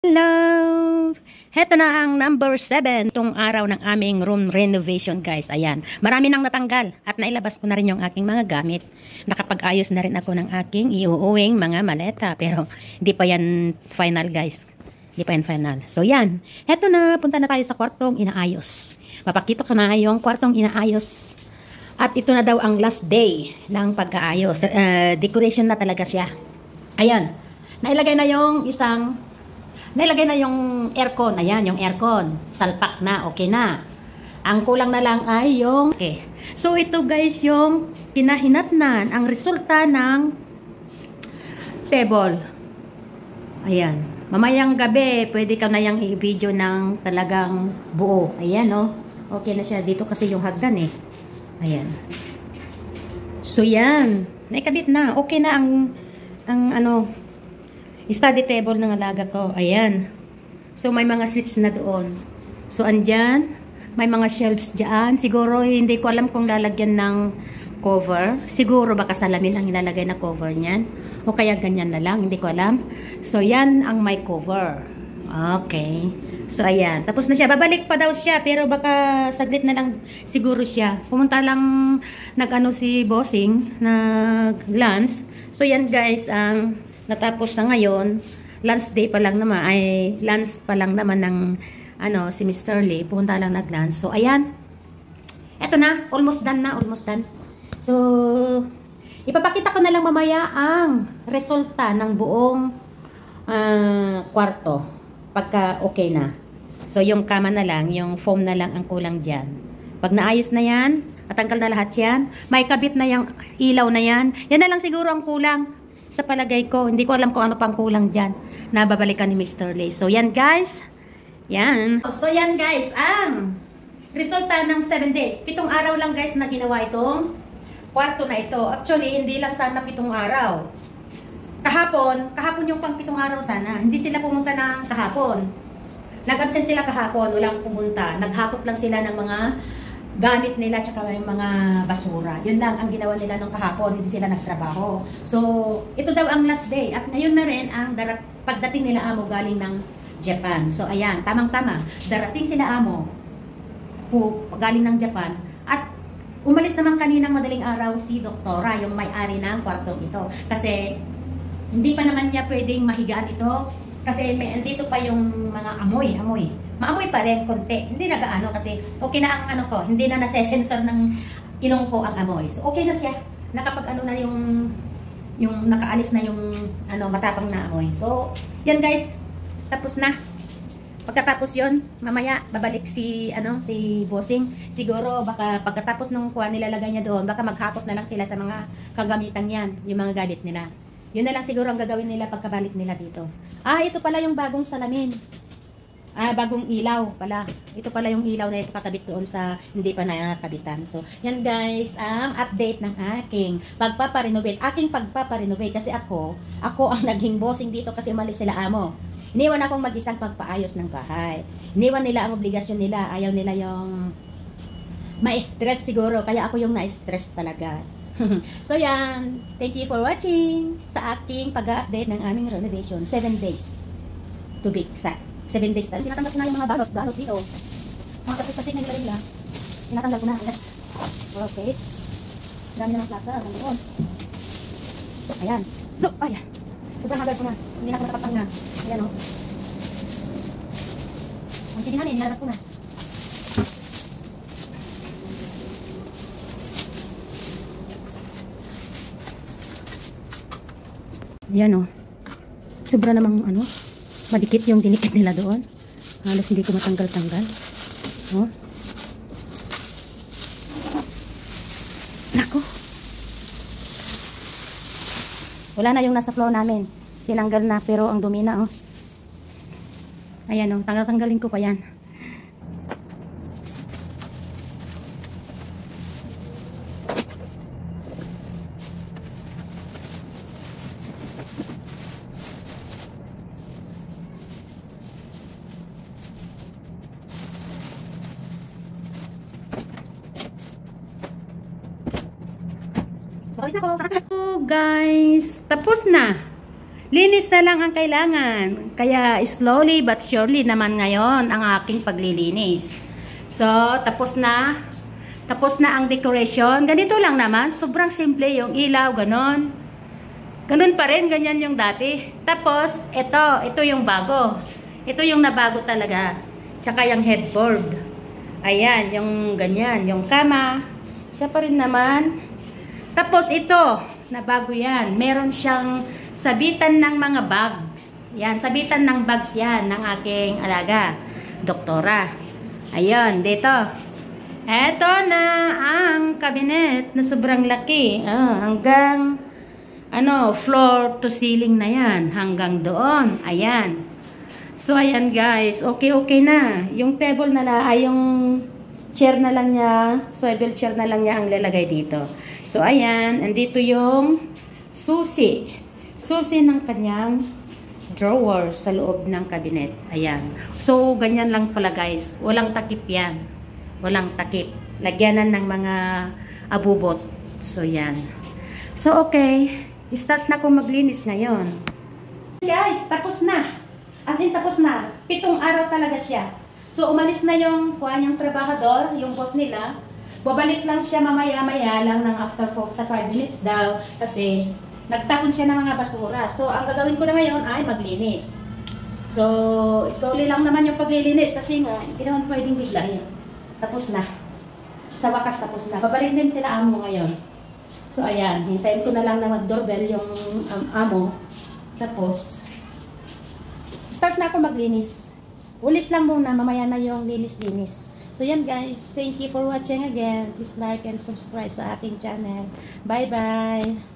Hello! Heto na ang number 7 itong araw ng aming room renovation, guys. Ayan, marami nang natanggal at nailabas ko na rin yung aking mga gamit. Nakapag-ayos na rin ako ng aking iuuwing mga maleta. Pero hindi pa yan final, guys. Hindi pa yan final. So yan, heto na, punta na tayo sa kwartong inaayos. Papakita ko na yung kwartong inaayos. At ito na daw ang last day ng pag-aayos. Decoration na talaga siya. Ayan, nailagay na yung aircon. Ayan, yung aircon. Salpak na, okay na. Ang kulang na lang ay yung... Okay. So, ito guys, yung pinahinatnan, ang resulta ng table. Ayan. Mamayang gabi, pwede ka na yung i-video ng talagang buo. Ayan, oh. Okay na siya. Dito kasi yung hagdan, eh. Ayan. So, yan. Naikabit na. Okay na ang study table ng alaga ko. Ayan. So, may mga switch na doon. So, andyan. May mga shelves dyan. Siguro, hindi ko alam kung lalagyan ng cover. Siguro, baka salamin ang ilalagay na cover niyan. O kaya ganyan na lang. Hindi ko alam. So, yan ang may cover. Okay. So, ayan. Tapos na siya. Babalik pa daw siya. Pero baka saglit na lang siguro siya. Pumunta lang si Bossing, nag-lunch. So, yan guys, ang natapos na ngayon, lunch pa lang naman ng si Mr. Lee, pumunta lang nag-lunch. So, ayan. Eto na, almost done na, almost done. So, ipapakita ko na lang mamaya ang resulta ng buong kwarto pagka okay na. So, yung kama na lang, yung foam na lang ang kulang dyan. Pag naayos na yan, natanggal na lahat yan, may kabit na yung ilaw na yan, yan na lang siguro ang kulang. Sa palagay ko, hindi ko alam kung ano pang kulang dyan na babalikan ni Mr. Lee. So, yan guys. Yan. So, yan guys, ang resulta ng 7 days. 7 araw lang guys na ginawa itong kwarto na ito. Actually, hindi lang sana 7 araw. Kahapon yung pang 7 araw sana. Hindi sila pumunta ng kahapon. Nag-absent sila kahapon, walang pumunta. Naghakot lang sila ng mga gamit nila tsaka yung mga basura. Yun lang ang ginawa nila nung kahapon, hindi sila nagtrabaho. So, ito daw ang last day. At ngayon na rin ang pagdating nila amo galing ng Japan. So, ayan, tamang-tama. Darating sila amo galing ng Japan. At umalis naman kaninang madaling araw si Doktora, yung may-ari ng kwartong ito. Kasi, hindi pa naman niya pwedeng mahigaan ito. Kasi andito pa yung mga amoy. Maamoy pa rin, konti. Hindi nagaano kasi okay na ang hindi na nase-sensor ng ilong ko ang amoy. So, okay na siya. Nakapag na yung nakaalis na yung matapang na amoy. So, yan guys. Tapos na. Pagkatapos yon, mamaya babalik si Bossing. Siguro baka pagkatapos nung nilalagay niya doon, baka maghakot na lang sila sa mga kagamitan yan, yung mga gamit nila. Yun na lang siguro ang gagawin nila pagkabalik nila dito. Ito pala yung bagong salamin. Bagong ilaw pala. Ito pala yung ilaw na ipakakabit doon sa hindi pa nakakabitan. So, yan guys, ang update ng aking pagpaparenovate. Aking pagpaparenovate kasi ako ang naging bossing dito kasi umalis sila amo. Iniwan akong mag-isang pagpaayos ng bahay. Iniwan nila ang obligasyon nila. Ayaw nila yung ma-stress siguro. Kaya ako yung na-stress talaga. So yan, thank you for watching sa aking pag-update ng aming renovation. 7 days to be exact. 7 days tayo. Tinatanggal ko na yung mga balot dito. Mga kapit-kapit na nila. Tinatanggal ko na. Okay. Dami na ng plaster. Ayan. So, ayan. Sobrang hagal ko na. Hindi na ako nakapagpang na. Ayan o. Ang sige namin, nilabas ko na. Ayan o. Sobra namang madikit yung dinikit nila doon. Halos hindi ko matanggal-tanggal. Oh. Nako. Wala na yung nasa floor namin. Tinanggal na pero ang dumi na oh. Ayan oh, tanggal-tanggalin ko pa yan. Tapos na ko. Guys, tapos na. Linis na lang ang kailangan. Kaya slowly but surely naman ngayon ang aking paglilinis. So, tapos na. Tapos na ang decoration. Ganito lang naman. Sobrang simple yung ilaw, ganon. Ganon pa rin, ganyan yung dati. Tapos, ito yung bago. Ito yung nabago talaga. Tsaka yung headboard. Ayan, yung ganyan. Yung kama. Siya pa rin naman. Tapos ito, nabago yan. Meron siyang sabitan ng mga bags. Yan, sabitan ng bags yan ng aking alaga. Doktora. Ayan, dito. Eto na ang cabinet na sobrang laki. Hanggang floor to ceiling na yan. Hanggang doon. Ayan. So, ayan guys. Okay na. Yung table na yung chair na lang niya, swivel chair na lang niya ang lalagay dito. So, ayan. Andito yung susi. Susi ng kanyang drawer sa loob ng cabinet. Ayan. So, ganyan lang pala guys. Walang takip yan. Walang takip. Lagyanan ng mga abubot. So, yan. So, okay. Start na akong maglinis ngayon. Guys, tapos na. As in, tapos na. 7 araw talaga siya. So, umalis na yung trabahador, yung boss nila. Babalik lang siya mamaya-maya lang ng after 45 minutes daw. Kasi, nagtapon siya ng mga basura. So, ang gagawin ko na ngayon ay maglinis. So, slowly lang naman yung paglilinis. Kasi nga, hindi naman pwedeng biglahin. Tapos na. Sa wakas, tapos na. Babalik din sila amo ngayon. So, ayan. Hintayin ko na lang na mag-doorbell yung amo. Tapos, start na ako maglinis. Ulis lang muna, mamaya na yung linis-linis. So yan guys, thank you for watching again. Please like and subscribe sa aking channel. Bye-bye!